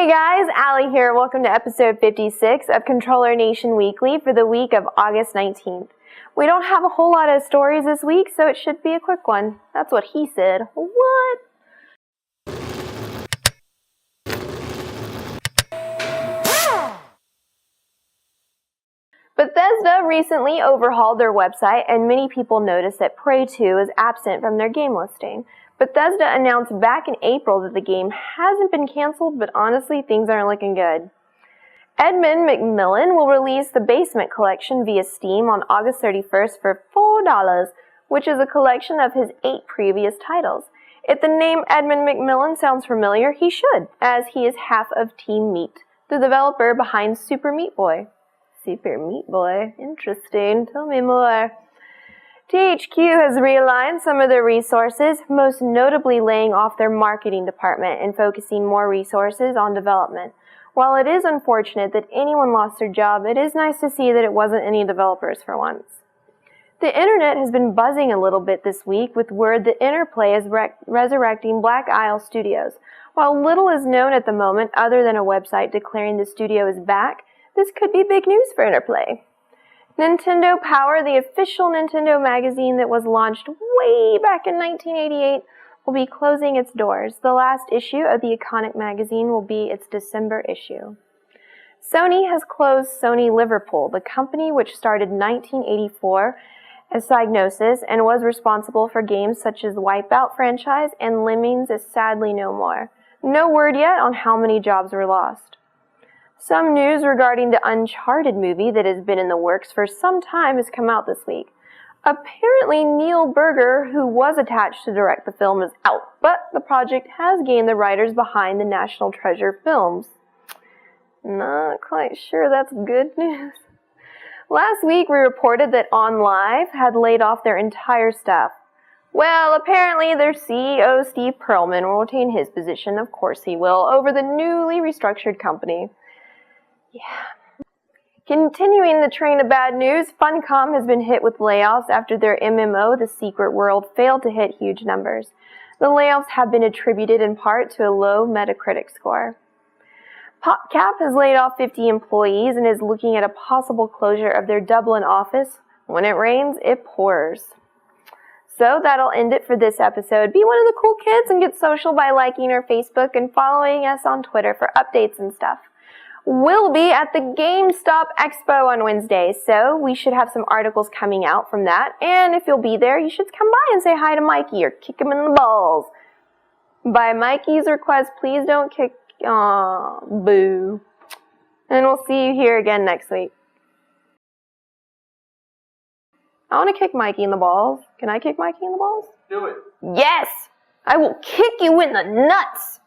Hey guys, Allie here. Welcome to episode 56 of Controller Nation Weekly for the week of August 19th. We don't have a whole lot of stories this week, so it should be a quick one. That's what he said. What? Bethesda recently overhauled their website, and many people noticed that Prey 2 is absent from their game listing. Bethesda announced back in April that the game hasn't been canceled, but honestly, things aren't looking good. Edmund McMillen will release the Basement Collection via Steam on August 31st for $4, which is a collection of his 8 previous titles. If the name Edmund McMillen sounds familiar, he should, as he is half of Team Meat, the developer behind Super Meat Boy. Super Meat Boy. Interesting. Tell me more. THQ has realigned some of their resources, most notably laying off their marketing department and focusing more resources on development. While it is unfortunate that anyone lost their job, it is nice to see that it wasn't any developers for once. The internet has been buzzing a little bit this week with word that Interplay is resurrecting Black Isle Studios. While little is known at the moment other than a website declaring the studio is back, this could be big news for Interplay. Nintendo Power, the official Nintendo magazine that was launched way back in 1988, will be closing its doors. The last issue of the iconic magazine will be its December issue. Sony has closed SONY Liverpool, the company which started 1984 as Psygnosis and was responsible for games such as the Wipeout franchise and Lemmings is sadly no more. No word yet on how many jobs were lost. Some news regarding the Uncharted movie that has been in the works for some time has come out this week. Apparently, Neil Berger, who was attached to direct the film, is out, but the project has gained the writers behind the National Treasure films. Not quite sure that's good news. Last week, we reported that Onlive had laid off their entire staff. Well, apparently their CEO, Steve Perlman, will retain his position, of course he will, over the newly restructured company. Yeah. Continuing the train of bad news, FunCom has been hit with layoffs after their MMO The Secret World failed to hit huge numbers. The layoffs have been attributed in part to a low Metacritic score. PopCap has laid off 50 employees and is looking at a possible closure of their Dublin office. When it rains, it pours. So that'll end it for this episode. Be one of the cool kids and get social by liking our Facebook and following us on Twitter for updates and stuff. We'll be at the Gamestop Expo on Wednesday, so we should have some articles coming out from that. And if you'll be there, you should come by and say hi to Mikey or kick him in the balls. By Mikey's request, please don't kick... Aw, boo. And we'll see you here again next week. I want to kick Mikey in the balls. Can I kick Mikey in the balls? Do it. Yes! I will kick you in the nuts!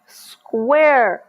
Square.